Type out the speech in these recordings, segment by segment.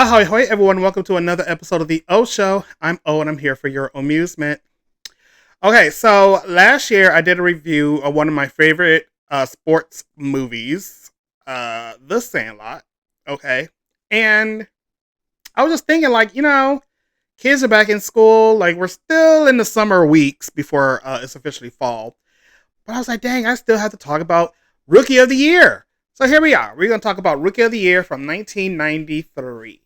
Ahoy, hoy, everyone. Welcome to another episode of The O Show. I'm O, and I'm here for your amusement. Okay, so last year I did a review of one of my favorite sports movies, The Sandlot. Okay. And I was just thinking, kids are back in school. Like, we're still in the summer weeks before it's officially fall. But I was like, dang, I still have to talk about Rookie of the Year. So here we are. We're going to talk about Rookie of the Year from 1993.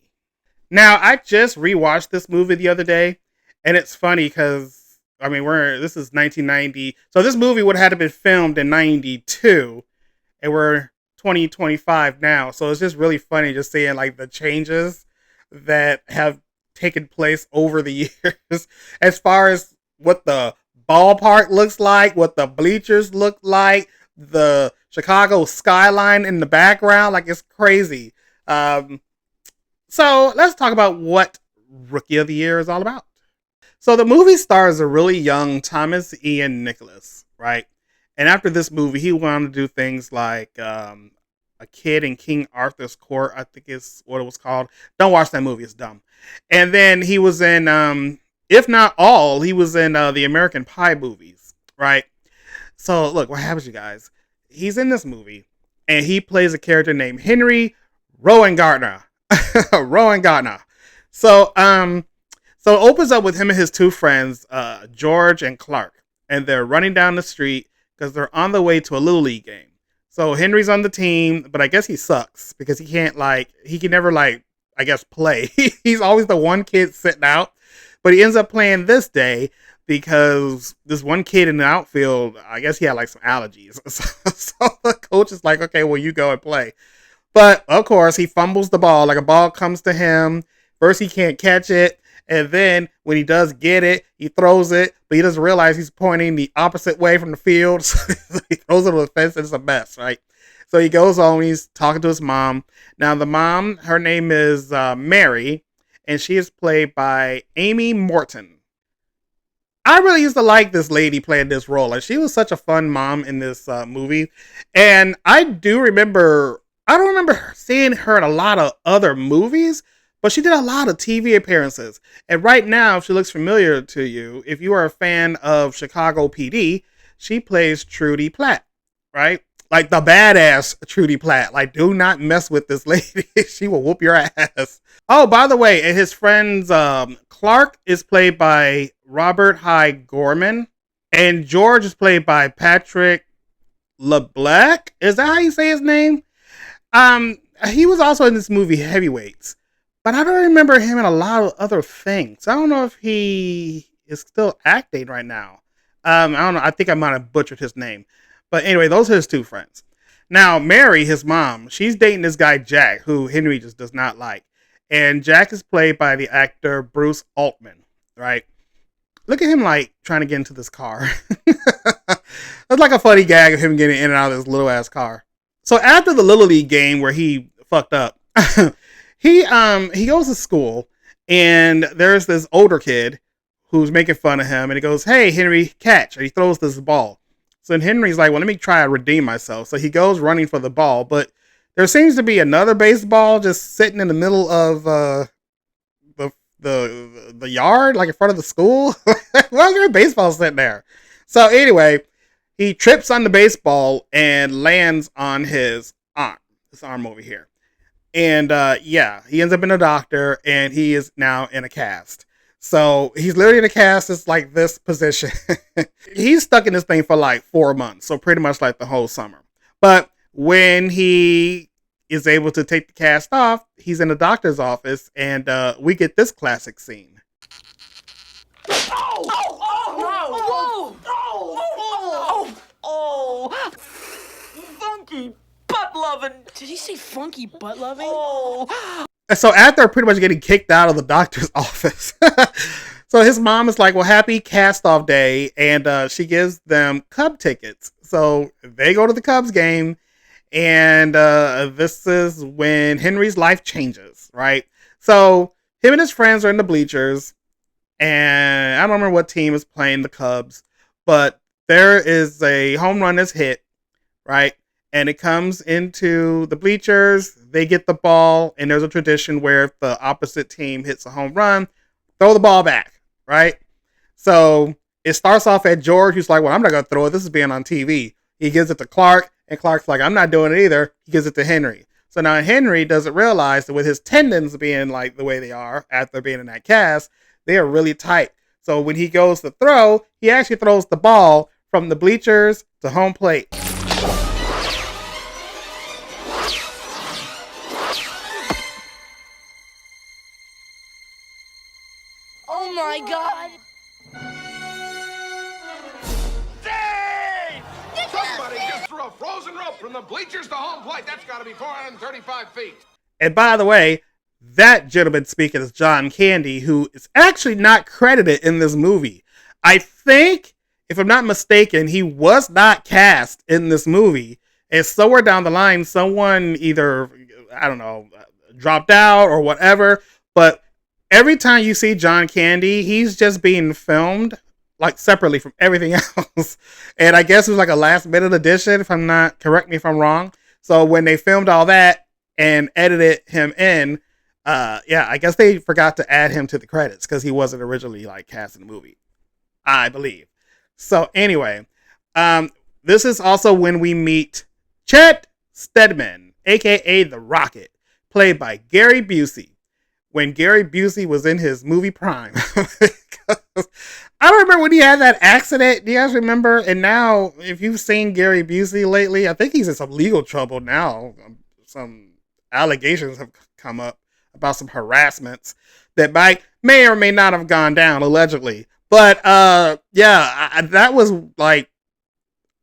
Now, I just rewatched this movie the other day, and it's funny because, this is 1990. So this movie would have had to been filmed in 92, and we're 2025 now. So it's just really funny just seeing, like, the changes that have taken place over the years as far as what the ballpark looks like, what the bleachers look like, the Chicago skyline in the background. Like, it's crazy. So let's talk about what Rookie of the Year is all about. So the movie stars a really young Thomas Ian Nicholas, right? And after this movie, he wanted to do things like A Kid in King Arthur's Court, I think is what it was called. Don't watch that movie, it's dumb. And then he was in, if not all, he was in the American Pie movies, right? So look, what happens, you guys? He's in this movie, and he plays a character named Henry Rowan Gardner. Rowan Gardner. So it opens up with him and his two friends, George and Clark, and they're running down the street because they're on the way to a Little League game. So Henry's on the team, but I guess he sucks because he can never play. He's always the one kid sitting out, but he ends up playing this day because this one kid in the outfield, I guess he had like some allergies. So the coach is like, okay, well, you go and play. But, of course, he fumbles the ball. Like, a ball comes to him. First, he can't catch it. And then, when he does get it, he throws it. But he doesn't realize he's pointing the opposite way from the field. So he throws it over the fence, and it's a mess, right? So he goes home. He's talking to his mom. Now, the mom, her name is Mary. And she is played by Amy Morton. I really used to like this lady playing this role. Like, she was such a fun mom in this movie. And I don't remember seeing her in a lot of other movies, but she did a lot of TV appearances. And right now, if she looks familiar to you, if you are a fan of Chicago PD, she plays Trudy Platt, right? Like the badass Trudy Platt. Like, do not mess with this lady. She will whoop your ass. Oh, by the way, and his friend's Clark is played by Robert Hy Gorman, and George is played by Patrick LeBlanc. Is that how you say his name? He was also in this movie Heavyweights, but I don't remember him in a lot of other things. I don't know if he is still acting right now. I don't know. I think I might have butchered his name, but anyway, those are his two friends. Now, Mary, his mom, she's dating this guy Jack, who Henry just does not like, and Jack is played by the actor Bruce Altman. Right? Look at him like trying to get into this car. That's like a funny gag of him getting in and out of this little ass car. So after the Little League game where he fucked up, he goes to school, and there's this older kid who's making fun of him, and he goes, "Hey, Henry, catch!" And he throws this ball. So then Henry's like, "Well, let me try to redeem myself." So he goes running for the ball, but there seems to be another baseball just sitting in the middle of the yard, like in front of the school. Why is there a baseball sitting there? So anyway, he trips on the baseball and lands on his arm over here. And he ends up in a doctor, and he is now in a cast. So he's literally in a cast. It's like this position. He's stuck in this thing for like 4 months. So pretty much like the whole summer. But when he is able to take the cast off, he's in the doctor's office, and we get this classic scene. Funky butt loving. Did he say funky butt loving? Oh. So after pretty much getting kicked out of the doctor's office, so his mom is like, well, happy cast off day. And she gives them Cub tickets. So they go to the Cubs game. And this is when Henry's life changes, right? So him and his friends are in the bleachers. And I don't remember what team is playing the Cubs. But there is a home run that's hit, right? and it comes into the bleachers. They get the ball, and there's a tradition where if the opposite team hits a home run, throw the ball back, right? So it starts off at George, who's like, well, I'm not going to throw it. This is being on TV. He gives it to Clark, and Clark's like, I'm not doing it either. He gives it to Henry. So now Henry doesn't realize that with his tendons being like the way they are after being in that cast, they are really tight. So when he goes to throw, he actually throws the ball from the bleachers to home plate. Oh my god! Somebody just threw a frozen rope from the bleachers to home plate. That's got to be 435 feet. And by the way, that gentleman speaking is John Candy, who is actually not credited in this movie. I think, if I'm not mistaken, he was not cast in this movie. And somewhere down the line, someone either, I don't know, dropped out or whatever. But every time you see John Candy, he's just being filmed like separately from everything else. And I guess it was like a last minute addition, if I'm not, correct me if I'm wrong. So when they filmed all that and edited him in, I guess they forgot to add him to the credits because he wasn't originally like cast in the movie, I believe. So anyway, this is also when we meet Chet Steadman, aka the Rocket, played by Gary Busey. When Gary Busey was in his movie prime. I don't remember when he had that accident. Do you guys remember? And now, if you've seen Gary Busey lately, I think he's in some legal trouble now. Some allegations have come up about some harassments that may or may not have gone down, allegedly. But that was like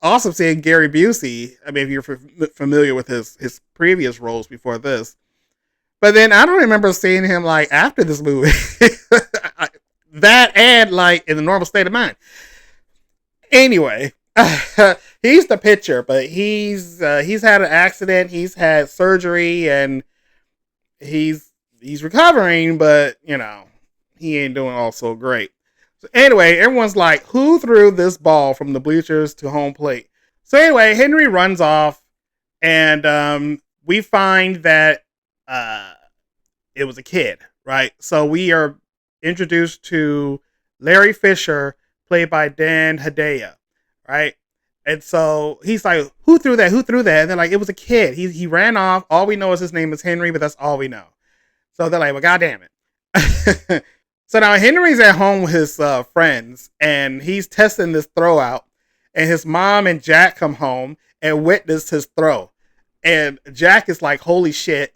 awesome seeing Gary Busey. I mean, if you're familiar with his previous roles before this. But then I don't remember seeing him like after this movie. That and like in the normal state of mind. Anyway, he's the pitcher, but he's had an accident, he's had surgery, and he's recovering, but you know, he ain't doing all so great. So anyway, everyone's like, who threw this ball from the bleachers to home plate? So anyway, Henry runs off, and we find that it was a kid, right? So we are introduced to Larry Fisher, played by Dan Hedaya, right? And so he's like, who threw that? Who threw that? And they're like, it was a kid. He ran off. All we know is his name is Henry, but that's all we know. So they're like, well, goddamn it. So now Henry's at home with his friends, and he's testing this throw out. And his mom and Jack come home and witness his throw. And Jack is like, holy shit.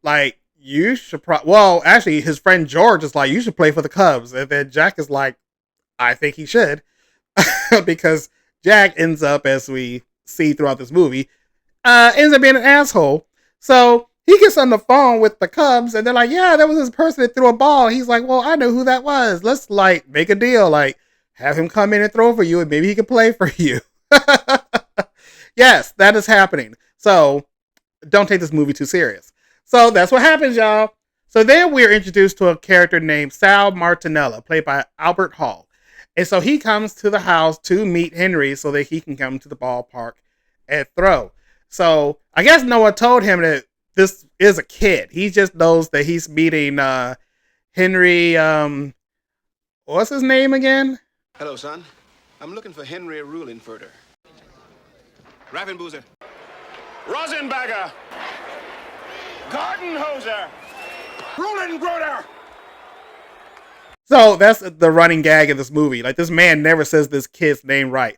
Like, you should actually, his friend George is like, you should play for the Cubs. And then Jack is like, I think he should. Because Jack ends up, as we see throughout this movie, ends up being an asshole. So he gets on the phone with the Cubs, and they're like, yeah, that was this person that threw a ball. He's like, well, I know who that was. Let's like make a deal. Like, have him come in and throw for you, and maybe he can play for you. Yes, that is happening. So don't take this movie too serious. So that's what happens, y'all. So then we're introduced to a character named Sal Martinella, played by Albert Hall. And so he comes to the house to meet Henry so that he can come to the ballpark and throw. So I guess Noah told him that this is a kid. He just knows that he's meeting Henry. What's his name again? Hello, son. I'm looking for Henry Ruhlenfurter. Ravenboozer. Rosenberger. Gardenhoser. Ruhlengroder. So that's the running gag of this movie. Like, this man never says this kid's name right.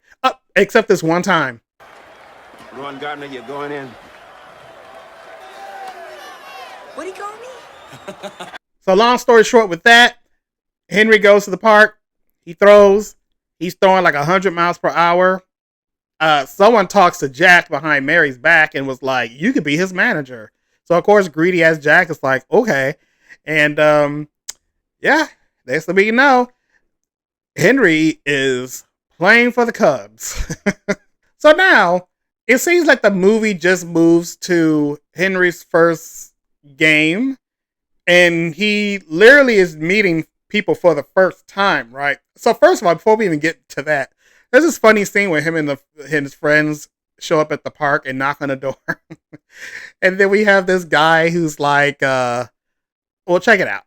Except this one time. Ron Gardner, you're going in. What do you call me? So long story short with that, Henry goes to the park. He throws. He's throwing like 100 miles per hour. Someone talks to Jack behind Mary's back and was like, you could be his manager. So, of course, greedy ass Jack is like, okay. And, next thing we know, Henry is playing for the Cubs. So now, it seems like the movie just moves to Henry's first game. And he literally is meeting people for the first time, right? So, first of all, before we even get to that, there's this funny scene where him and his friends show up at the park and knock on the door. And then we have this guy who's like, well, check it out.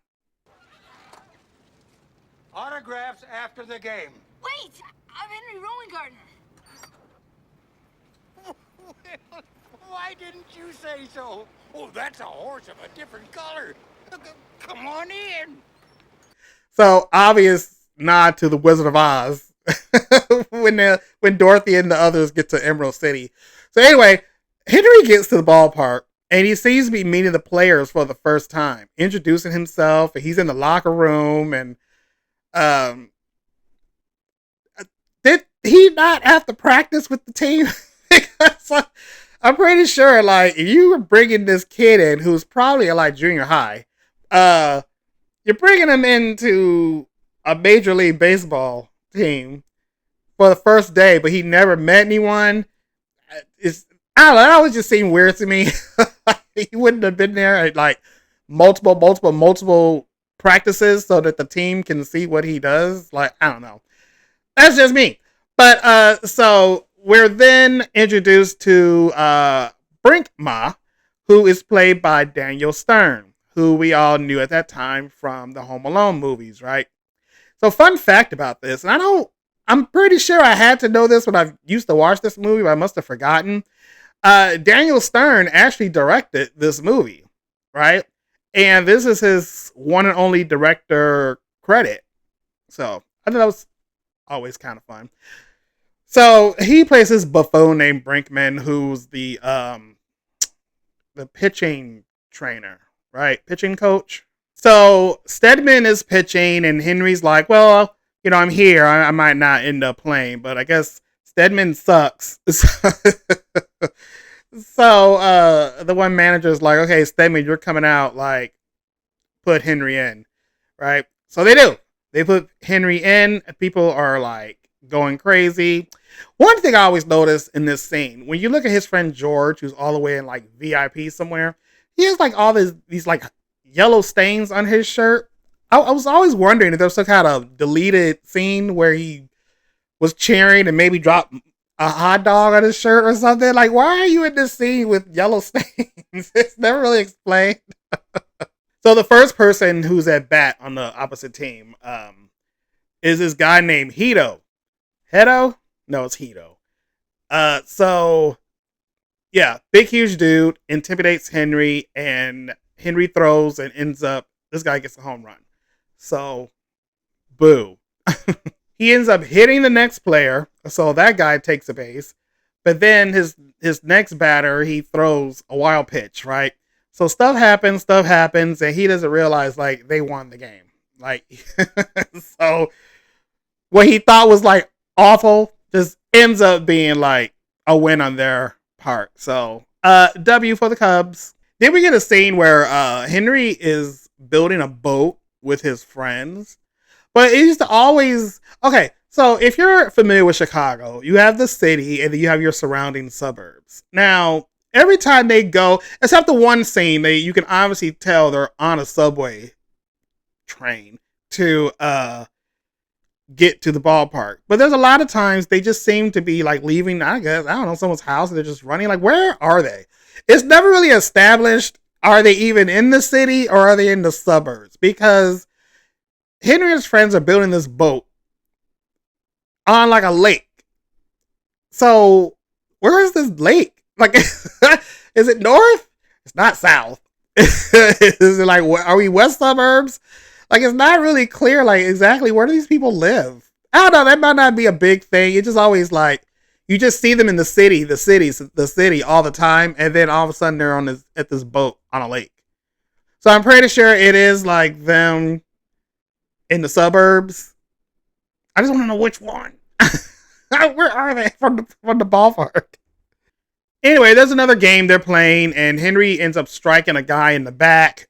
Autographs after the game. Wait, I'm Henry Rowan Gardner. Why didn't you say so? Oh, that's a horse of a different color. Come on in. So obvious nod to the Wizard of Oz when Dorothy and the others get to Emerald City. So anyway, Henry gets to the ballpark and he seems to be meeting the players for the first time, introducing himself. And he's in the locker room, and did he not have to practice with the team? Because I'm pretty sure, like, if you were bringing this kid in who's probably like junior high, you're bringing him into a Major League Baseball team for the first day, but he never met anyone. I don't know, that always just seemed weird to me. He wouldn't have been there at like multiple practices so that the team can see what he does. Like, I don't know. That's just me. But so we're then introduced to Brinkma, who is played by Daniel Stern, who we all knew at that time from the Home Alone movies, right? So fun fact about this, and I'm pretty sure I had to know this when I used to watch this movie, but I must have forgotten. Daniel Stern actually directed this movie, right? And this is his one and only director credit. So I thought that was always kind of fun. So he plays this buffoon named Brinkman, who's the pitching trainer, right? Pitching coach. So Stedman is pitching, and Henry's like, well, you know, I'm here. I might not end up playing, but I guess Stedman sucks. So the one manager is like, okay, Stedman, you're coming out. Like, put Henry in, right? So they do. They put Henry in. People are like going crazy. One thing I always notice in this scene, when you look at his friend George, who's all the way in like VIP somewhere, he has like all these like yellow stains on his shirt. I was always wondering if there was some kind of deleted scene where he was cheering and maybe dropped a hot dog on his shirt or something. Like, why are you in this scene with yellow stains? It's never really explained. So the first person who's at bat on the opposite team is this guy named Hito. Hedo? No, it's Hito. So yeah, big huge dude, intimidates Henry, and Henry throws and ends up, this guy gets a home run. So, boo. He ends up hitting the next player, so that guy takes a base. But then his next batter, he throws a wild pitch, right? So stuff happens, and he doesn't realize, like, they won the game. Like, so what he thought was, like, awful just ends up being, like, a win on their part. So, W for the Cubs. Then we get a scene where Henry is building a boat with his friends. But it used to always... Okay, so if you're familiar with Chicago, you have the city and then you have your surrounding suburbs. Now, every time they go, except the one scene, you can obviously tell they're on a subway train to get to the ballpark. But there's a lot of times they just seem to be like leaving, I guess, I don't know, someone's house and they're just running. Like, where are they? It's never really established. Are they even in the city or are they in the suburbs? Because Henry and his friends are building this boat on like a lake. So where is this lake? Like, is it north? It's not south. Is it like, are we west suburbs? Like, it's not really clear, like, exactly where do these people live? I don't know. That might not be a big thing. It's just always like, you just see them in the city all the time. And then all of a sudden they're on at this boat on a lake. So I'm pretty sure it is like them in the suburbs. I just want to know which one. Where are they from the ballpark? Anyway, there's another game they're playing, and Henry ends up striking a guy in the back.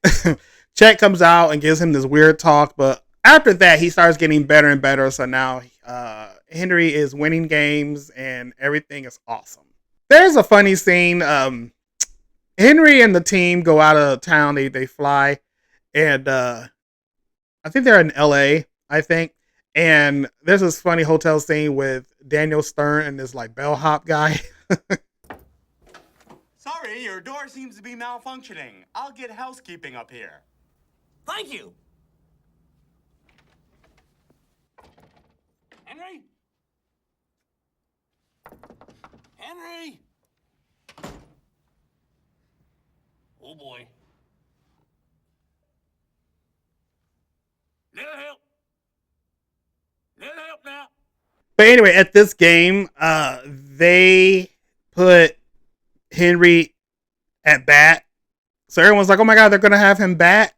Chet comes out and gives him this weird talk, but after that, he starts getting better and better. So now Henry is winning games, and everything is awesome. There's a funny scene. Henry and the team go out of town. They fly, and I think they're in LA, I think. And there's this funny hotel scene with Daniel Stern and this like bellhop guy. Sorry, your door seems to be malfunctioning. I'll get housekeeping up here. Thank you. Henry? Henry? Oh boy. Little help. Little help now. But anyway, at this game, they put Henry at bat. So everyone's like, oh my God, they're going to have him bat.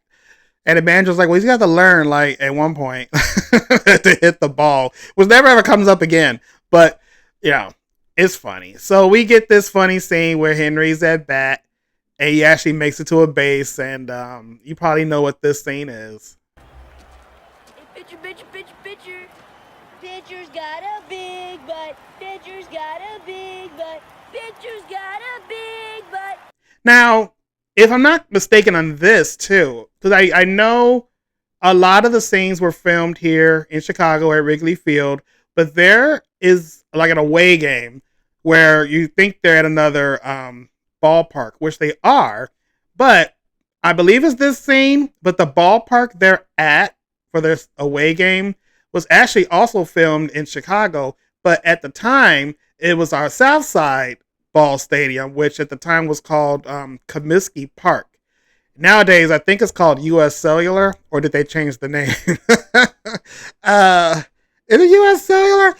And the manager's like, well, he's got to learn, like, at one point to hit the ball, which never ever comes up again. But, you know, it's funny. So we get this funny scene where Henry's at bat and he actually makes it to a base. And you probably know what this scene is. Hey, pitcher. Pitcher's got a big butt. Pitcher's got a big butt. Pitcher's got a big butt. Now, if I'm not mistaken on this too, because I know a lot of the scenes were filmed here in Chicago at Wrigley Field, but there is like an away game where you think they're at another ballpark, which they are, but I believe it's this scene, but the ballpark they're at for their away game was actually also filmed in Chicago, but at the time it was our South Side ball stadium, which at the time was called Comiskey Park. Nowadays, I think it's called U.S. Cellular, or did they change the name? Is it U.S. Cellular?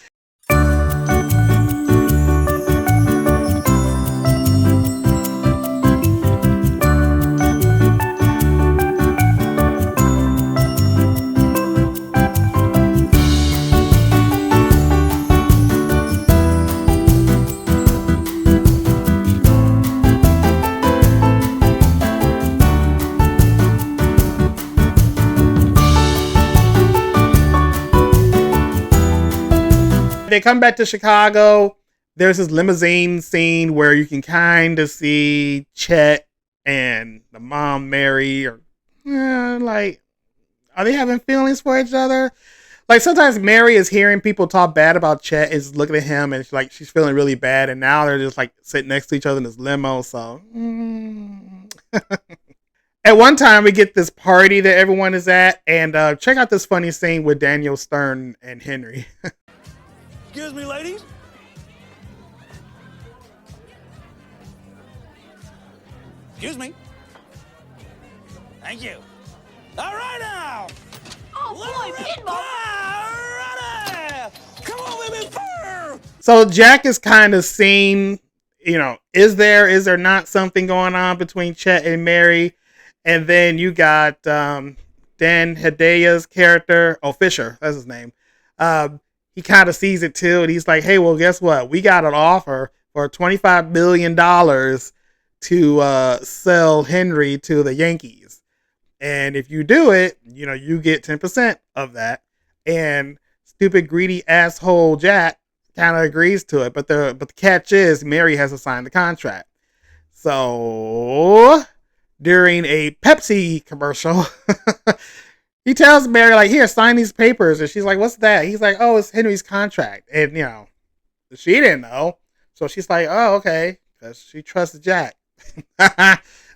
They come back to Chicago. There's this limousine scene where you can kind of see Chet and the mom Mary, or like, are they having feelings for each other? Like sometimes Mary is hearing people talk bad about Chet, is looking at him, and she's feeling really bad. And now they're just like sitting next to each other in this limo. So at one time we get this party that everyone is at, and check out this funny scene with Daniel Stern and Henry. Excuse me, ladies. Excuse me. Thank you. All right now. Oh boy, pinball. Ready. Come on, baby. So Jack is kind of seeing, is there not something going on between Chet and Mary? And then you got Dan Hedaya's character, Fisher, that's his name. He kind of sees it too, and he's like, hey, well, guess what? We got an offer for $25 million to sell Henry to the Yankees. And if you do it, you get 10% of that. And stupid, greedy asshole Jack kind of agrees to it. But the catch is Mary has to sign the contract. So during a Pepsi commercial, he tells Mary, like, here, sign these papers. And she's like, what's that? He's like, oh, it's Henry's contract. And, she didn't know. So she's like, oh, okay. Because she trusts Jack.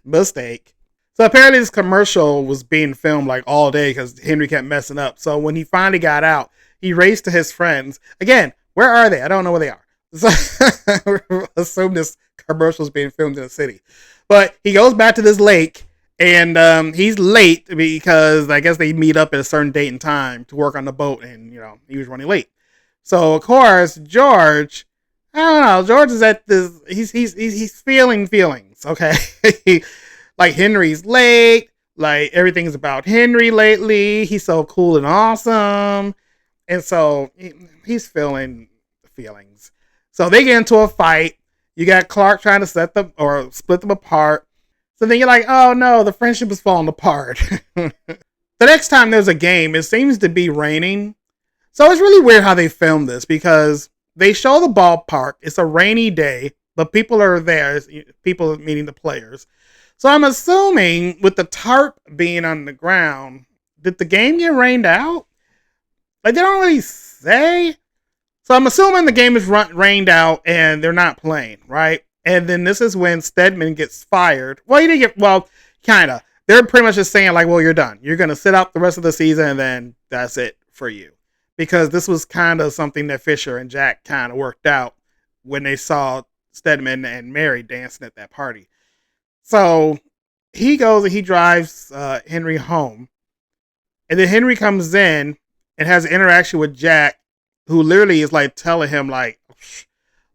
Mistake. So apparently this commercial was being filmed like all day because Henry kept messing up. So when he finally got out, he raced to his friends. Again, where are they? I don't know where they are. So assume this commercial is being filmed in the city. But he goes back to this lake. And he's late because I guess they meet up at a certain date and time to work on the boat, and he was running late. So of course George, I don't know. George is at this. He's feeling feelings. Okay, like Henry's late. Like everything's about Henry lately. He's so cool and awesome, and so he's feeling feelings. So they get into a fight. You got Clark trying to split them apart. So then you're like, oh no, the friendship is falling apart. The next time there's a game, it seems to be raining. So it's really weird how they filmed this because they show the ballpark. It's a rainy day, but people are there. People meaning the players. So I'm assuming with the tarp being on the ground, did the game get rained out? Like they don't really say. So I'm assuming the game is rained out and they're not playing, right? And then this is when Stedman gets fired. Well, he didn't get, well, kind of. They're pretty much just saying, like, well, you're done. You're going to sit out the rest of the season, and then that's it for you. Because this was kind of something that Fisher and Jack kind of worked out when they saw Stedman and Mary dancing at that party. So he goes and he drives Henry home. And then Henry comes in and has an interaction with Jack, who literally is like telling him, like,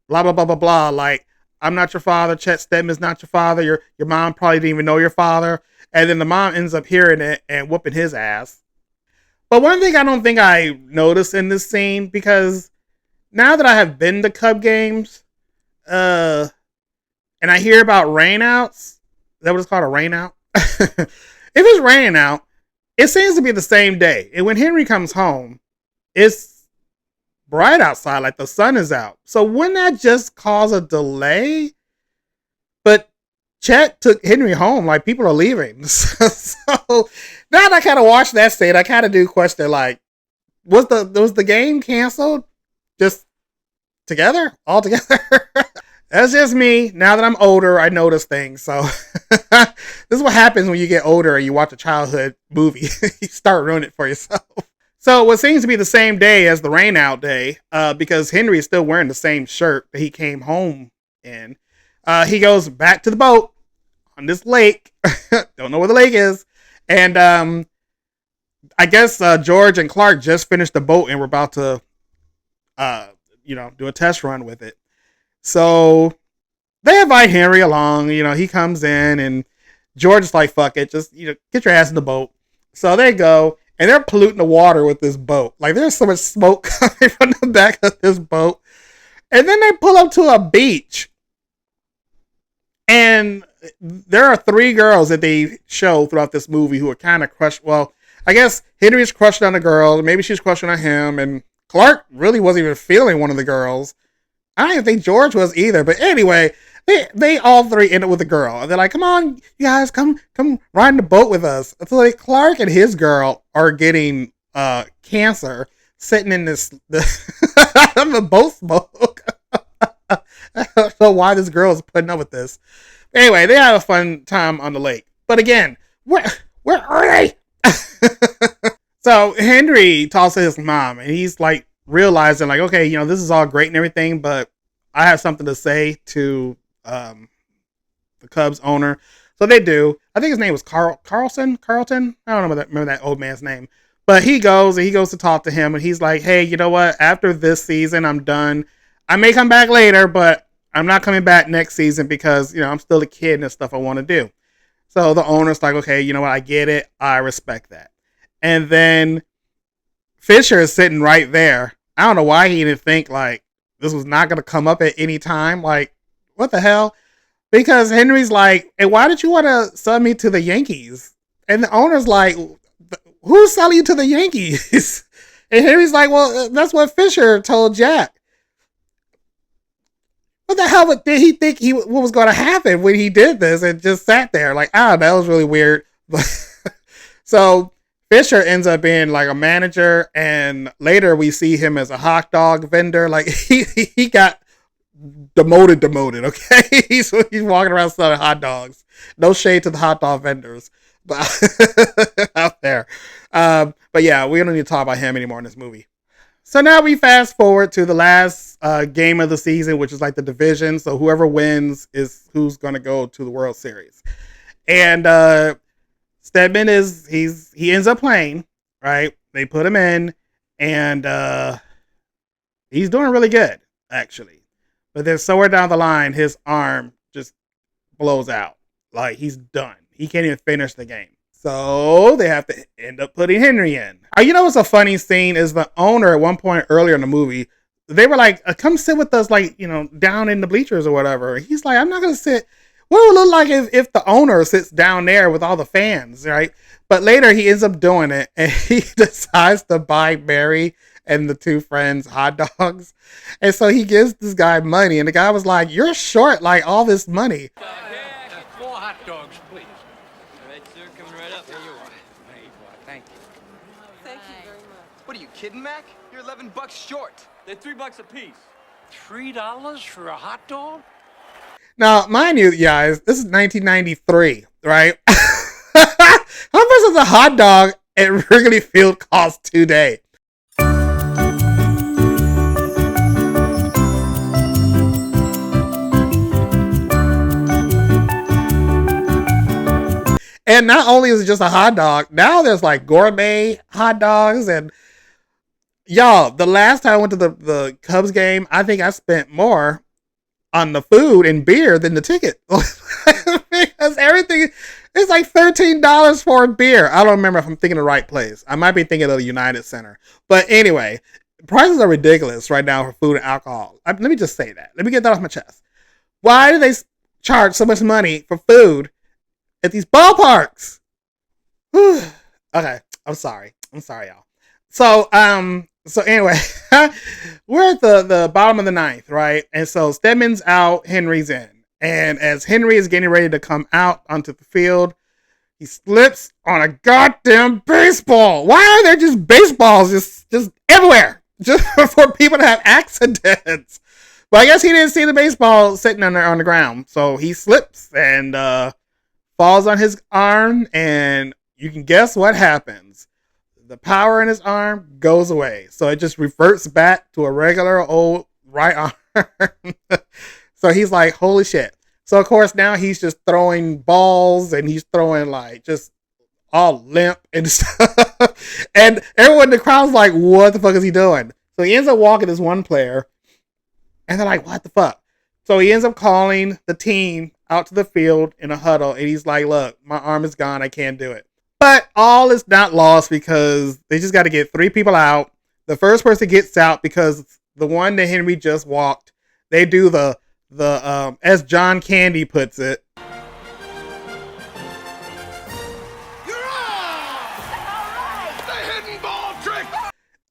blah, blah, blah, blah, blah. Like, I'm not your father. Chet Stedman's not your father. Your mom probably didn't even know your father. And then the mom ends up hearing it and whooping his ass. But one thing I don't think I noticed in this scene, because now that I have been to Cub games, and I hear about rainouts, is that what it's called, a rainout? If it's raining out, it seems to be the same day. And when Henry comes home, it's bright outside, like the sun is out. So wouldn't that just cause a delay? But Chet took Henry home, like people are leaving. So now that I kind of watched that scene, I kind of do question, like, was the game canceled just all together? That's just me. Now that I'm older, I notice things. So this is what happens when you get older and you watch a childhood movie. You start ruining it for yourself. So what seems to be the same day as the rainout day, because Henry is still wearing the same shirt that he came home in. He goes back to the boat on this lake. Don't know where the lake is. And I guess George and Clark just finished the boat and were about to, do a test run with it. So they invite Henry along. He comes in and George is like, fuck it. Just, get your ass in the boat. So they go and they're polluting the water with this boat. Like, there's so much smoke coming from the back of this boat. And then they pull up to a beach. And there are 3 girls that they show throughout this movie who are kind of crushed. Well, I guess Henry's crushing on the girl. Maybe she's crushing on him. And Clark really wasn't even feeling one of the girls. I don't even think George was either. But anyway, they all 3 end up with a girl. And they're like, come on, you guys, come ride in the boat with us. So like, Clark and his girl are getting cancer sitting in the boat smoke. I don't know why this girl is putting up with this. Anyway, they have a fun time on the lake. But again, where are they? So Henry talks to his mom, and he's like realizing, like, okay, this is all great and everything, but I have something to say to the Cubs owner. So they do. I think his name was Carlton. I don't remember that old man's name. But he goes to talk to him, and he's like, hey, you know what? After this season, I'm done. I may come back later, but I'm not coming back next season because, I'm still a kid and there's stuff I want to do. So the owner's like, okay, you know what? I get it. I respect that. And then Fisher is sitting right there. I don't know why he didn't think, like, this was not going to come up at any time. Like, what the hell? Because Henry's like, hey, why did you want to sell me to the Yankees? And the owner's like, who's selling you to the Yankees? And Henry's like, well, that's what Fisher told Jack. What the hell did he think what was going to happen when he did this and just sat there? Like, that was really weird. So Fisher ends up being like a manager, and later we see him as a hot dog vendor. Like, he got demoted, okay? He's walking around selling hot dogs. No shade to the hot dog vendors but out there. But yeah, we don't need to talk about him anymore in this movie. So now we fast forward to the last game of the season, which is like the division. So whoever wins is who's going to go to the World Series. And Stedman he ends up playing, right? They put him in, and he's doing really good, actually. But then somewhere down the line, his arm just blows out. Like, he's done. He can't even finish the game. So they have to end up putting Henry in. What's a funny scene is the owner at one point earlier in the movie, they were like, come sit with us, like, down in the bleachers or whatever. He's like, I'm not going to sit. What would it look like if the owner sits down there with all the fans, right? But later he ends up doing it, and he decides to buy Mary and the 2 friends hot dogs. And so he gives this guy money, and the guy was like, you're short like all this money. 4 hot dogs, please. All right, sir, coming right up. There you are. There you are. Thank you. Thank you very much. What are you kidding, Mac? You're $11 short. They're $3 a piece. $3 for a hot dog? Now, mind you, guys, this is 1993, right? How much does a hot dog at Wrigley Field cost today? And not only is it just a hot dog, now there's like gourmet hot dogs. And y'all, the last time I went to the Cubs game, I think I spent more on the food and beer than the ticket. Because everything is like $13 for a beer. I don't remember if I'm thinking the right place. I might be thinking of the United Center. But anyway, prices are ridiculous right now for food and alcohol. Let me just say that. Let me get that off my chest. Why do they charge so much money for food at these ballparks? Okay, I'm sorry, y'all. So anyway, we're at the bottom of the ninth, right? And so Stedman's out, Henry's in. And as Henry is getting ready to come out onto the field, he slips on a goddamn baseball. Why are there just baseballs just everywhere? Just for people to have accidents. But I guess he didn't see the baseball sitting on the ground. So he slips and falls on his arm, and you can guess what happens. The power in his arm goes away. So it just reverts back to a regular old right arm. So he's like, holy shit. So of course now he's just throwing balls, and he's throwing like just all limp and stuff. And everyone in the crowd's like, what the fuck is he doing? So he ends up walking this one player, and they're like, what the fuck? So he ends up calling the team out to the field in a huddle, and he's like, look, my arm is gone. I can't do it. But all is not lost, because they just got to get 3 people out. The first person gets out because the one that Henry just walked, they do the as John Candy puts it.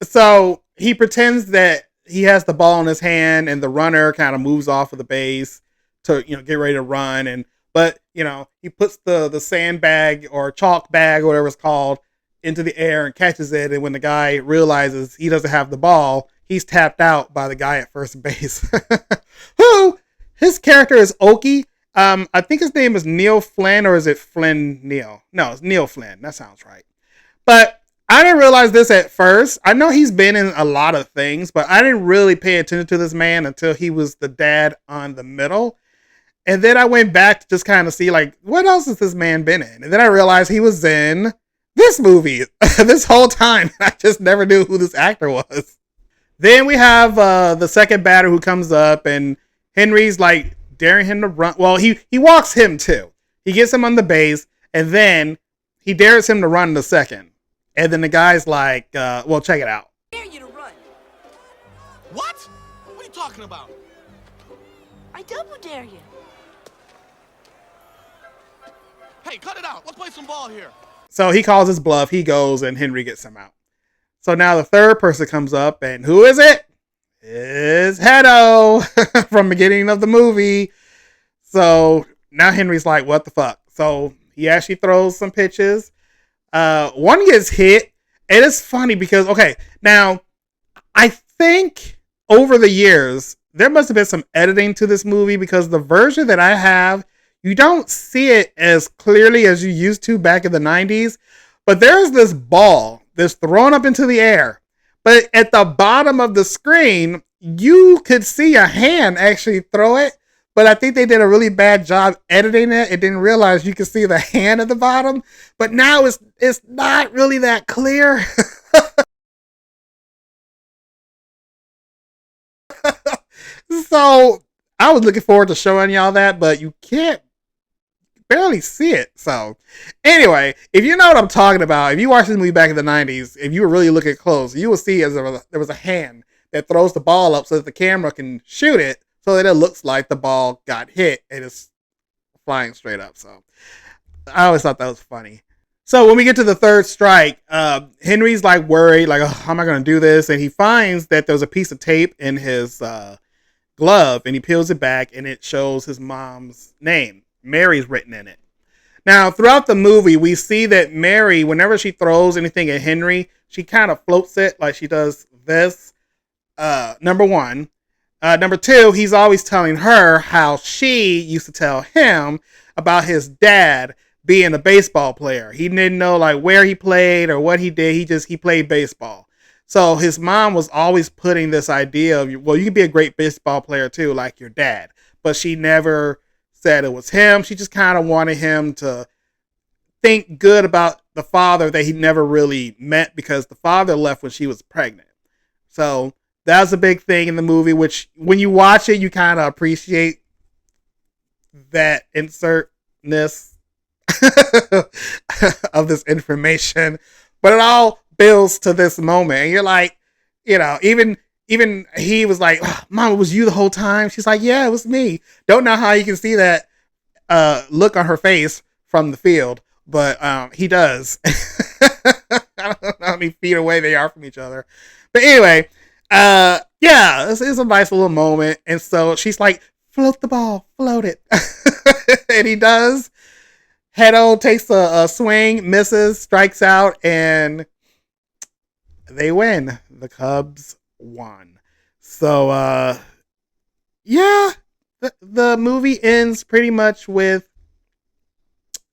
So he pretends that he has the ball in his hand, and the runner kind of moves off of the base to, get ready to run. But he puts the sandbag or chalk bag or whatever it's called into the air and catches it. And when the guy realizes he doesn't have the ball, he's tapped out by the guy at first base. Who, his character is Okie. I think his name is Neil Flynn, or is it Flynn Neil? No, it's Neil Flynn. That sounds right. But I didn't realize this at first. I know he's been in a lot of things, but I didn't really pay attention to this man until he was the dad on The Middle. And then I went back to just kind of see, like, what else has this man been in? And then I realized he was in this movie this whole time. I just never knew who this actor was. Then we have the second batter who comes up, and Henry's like daring him to run. Well, he walks him too. He gets him on the base, and then he dares him to run the second. And then the guy's like, well, check it out. I dare you to run. What? What are you talking about? I double dare you. Hey, cut it out. Let's play some ball here. So he calls his bluff. He goes, and Henry gets him out. So now the third person comes up, and who is it? It's Hedo from the beginning of the movie. So now Henry's like, what the fuck? So he actually throws some pitches. One gets hit. And it's funny because, okay, now I think over the years, there must have been some editing to this movie, because the version that I have, you don't see it as clearly as you used to back in the 90s. But there's this ball that's thrown up into the air. But at the bottom of the screen, you could see a hand actually throw it. But I think they did a really bad job editing it. It didn't realize you could see the hand at the bottom. But now it's not really that clear. So I was looking forward to showing y'all that, but you can't barely see it. So anyway, if you know what I'm talking about, if you watched this movie back in the 90s, if you were really looking close, you will see as there was a hand that throws the ball up so that the camera can shoot it, so that it looks like the ball got hit and it's flying straight up. So I always thought that was funny. So when we get to the third strike, Henry's like worried, like, oh, how am I going to do this? And he finds that there's a piece of tape in his glove, and he peels it back, and it shows his mom's name. Mary's written in it. Now, throughout the movie, we see that Mary, whenever she throws anything at Henry, she kind of floats it like she does this. Number one. Number two, he's always telling her how she used to tell him about his dad being a baseball player. He didn't know like where he played or what he did. He played baseball. So his mom was always putting this idea of, well, you can be a great baseball player too, like your dad. But she never said it was him. She just kind of wanted him to think good about the father that he never really met, because the father left when she was pregnant. So that was a big thing in the movie, which when you watch it, you kind of appreciate that insertness of this information. But it all builds to this moment. And you're like, even he was like, oh, Mom, it was you the whole time? She's like, yeah, it was me. Don't know how you can see that look on her face from the field, but he does. I don't know how many feet away they are from each other. But anyway, yeah, it's a nice little moment. And so she's like, float the ball, float it. And he does. Hedo takes a swing, misses, strikes out, and they win. The Cubs won. So, yeah, the movie ends pretty much with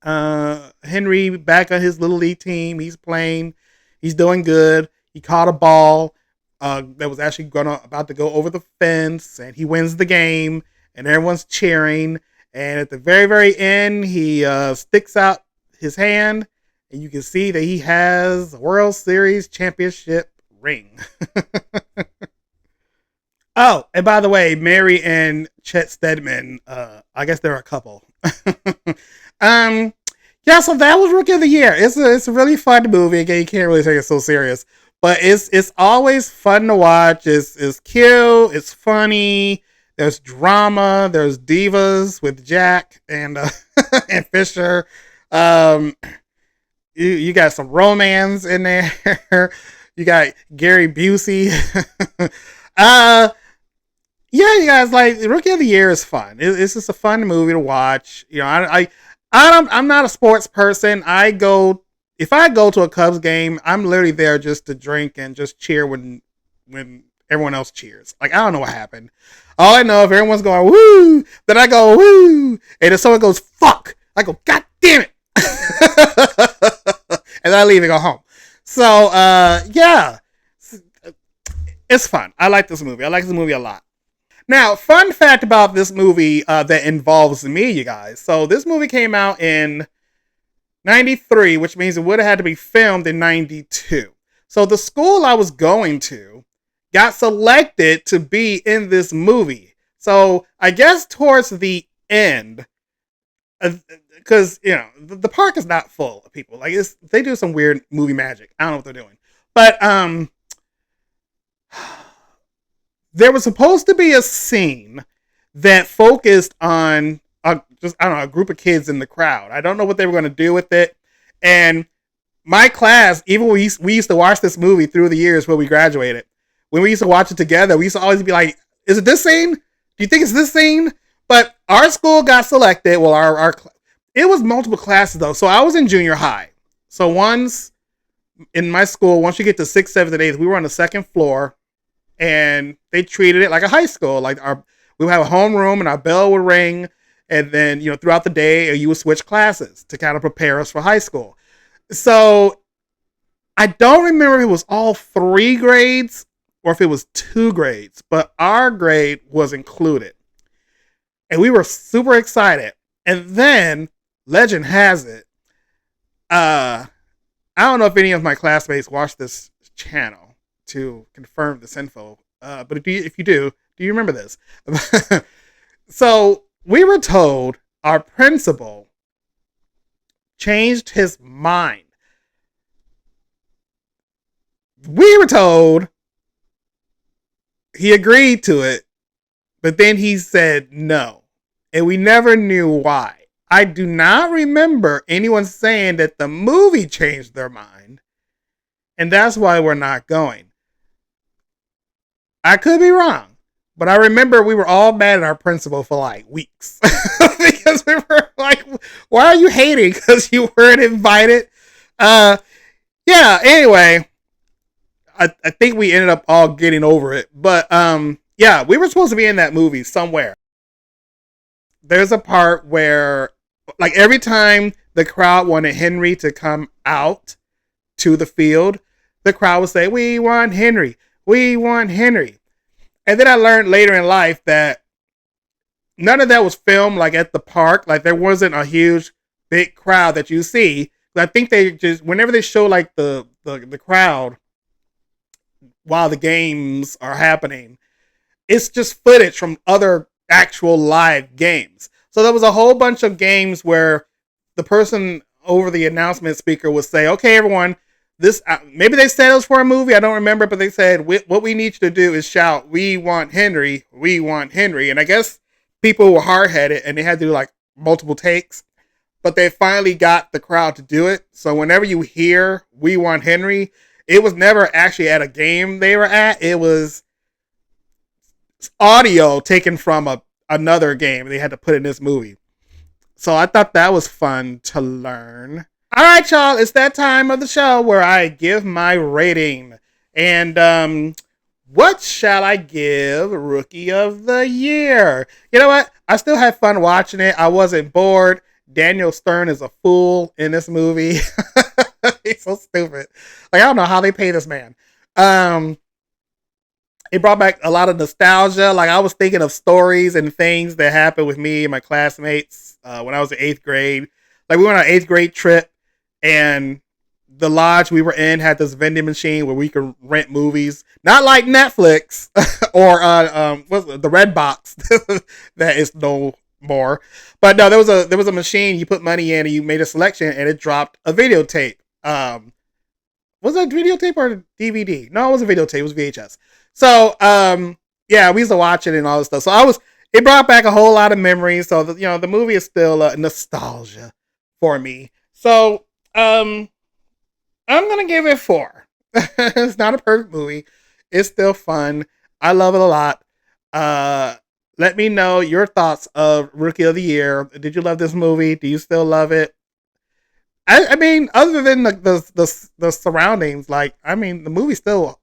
Henry back on his little league team. He's playing. He's doing good. He caught a ball that was actually about to go over the fence, and he wins the game, and everyone's cheering. And at the very, very end, he sticks out his hand, and you can see that he has a World Series championship ring. Oh, and by the way, Mary and Chet Stedman, I guess they're a couple. Yeah, so that was Rookie of the Year. It's a really fun movie. Again, you can't really take it so serious, but it's always fun to watch. It's cute. It's funny. There's drama. There's divas with Jack and and Fisher. You got some romance in there. You got Gary Busey. Yeah, you guys, like, Rookie of the Year is fun. It's just a fun movie to watch. I'm not a sports person. If I go to a Cubs game, I'm literally there just to drink and just cheer when everyone else cheers. Like, I don't know what happened. All I know, if everyone's going woo, then I go woo, and if someone goes fuck, I go God damn it, and then I leave and go home. So yeah, it's fun. I like this movie. I like this movie a lot. Now, fun fact about this movie that involves me, you guys. So this movie came out in 93, which means it would have had to be filmed in 92. So the school I was going to got selected to be in this movie. So I guess towards the end, because the park is not full of people. Like, they do some weird movie magic. I don't know what they're doing, but there was supposed to be a scene that focused on a group of kids in the crowd. I don't know what they were going to do with it. And my class, even we used to watch this movie through the years when we graduated. When we used to watch it together, we used to always be like, is it this scene? Do you think it's this scene? But our school got selected. Well, it was multiple classes though. So I was in junior high. So once in my school, once you get to 6th, 7th, and 8th, we were on the second floor. And they treated it like a high school. Like, we would have a homeroom and our bell would ring. And then, throughout the day, you would switch classes to kind of prepare us for high school. So I don't remember if it was all 3 grades or if it was 2 grades, but our grade was included. And we were super excited. And then, legend has it, I don't know if any of my classmates watched this channel to confirm this info, but if you do you remember this? So we were told our principal changed his mind. We were told he agreed to it, but then he said no, and we never knew why. I do not remember anyone saying that the movie changed their mind, and that's why we're not going. I could be wrong, but I remember we were all mad at our principal for like weeks because we were like, why are you hating because you weren't invited? Yeah, anyway, I think we ended up all getting over it, but Yeah, we were supposed to be in that movie somewhere. There's a part where, like, every time the crowd wanted Henry to come out to the field, the crowd would say, "We want Henry. We want Henry." And then I learned later in life that none of that was filmed like at the park. Like there wasn't a huge big crowd that you see. I think they just whenever they show like the crowd while the games are happening, it's just footage from other actual live games. So there was a whole bunch of games where the person over the announcement speaker would say, "Okay, everyone, this maybe they said it was for a movie. I don't remember, but they said what we need you to do is shout, 'We want Henry, we want Henry.'" And I guess people were hard headed and they had to do like multiple takes, but they finally got the crowd to do it. So whenever you hear "We want Henry," it was never actually at a game they were at. It was audio taken from another game. They had to put in this movie. So I thought that was fun to learn. All right, y'all, it's that time of the show where I give my rating. And what shall I give Rookie of the Year? You know what? I still had fun watching it. I wasn't bored. Daniel Stern is a fool in this movie. He's so stupid. Like, I don't know how they pay this man. It brought back a lot of nostalgia. Like, I was thinking of stories and things that happened with me and my classmates when I was in 8th grade. Like, we went on an 8th grade trip, and the lodge we were in had this vending machine where we could rent movies. Not like Netflix or what's the Red Box that is no more. But no, there was a machine. You put money in, and you made a selection, and it dropped a videotape. Was that videotape or DVD? No, it was a videotape. It was VHS. So, yeah, we used to watch it and all this stuff. So it brought back a whole lot of memories. So, the movie is still nostalgia for me. So, I'm going to give it 4. It's not a perfect movie. It's still fun. I love it a lot. Let me know your thoughts of Rookie of the Year. Did you love this movie? Do you still love it? I mean, other than the surroundings, like, I mean, the movie still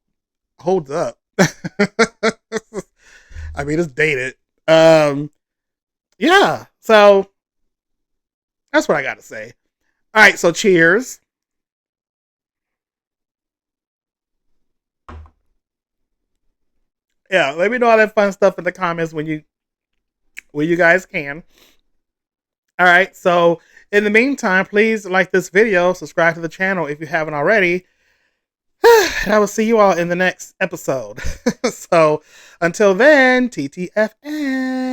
holds up. I mean, it's dated. Yeah. So that's what I got to say. All right. So cheers. Yeah. Let me know all that fun stuff in the comments when you guys can. All right. So in the meantime, please like this video, subscribe to the channel if you haven't already. And I will see you all in the next episode. So until then, TTFN.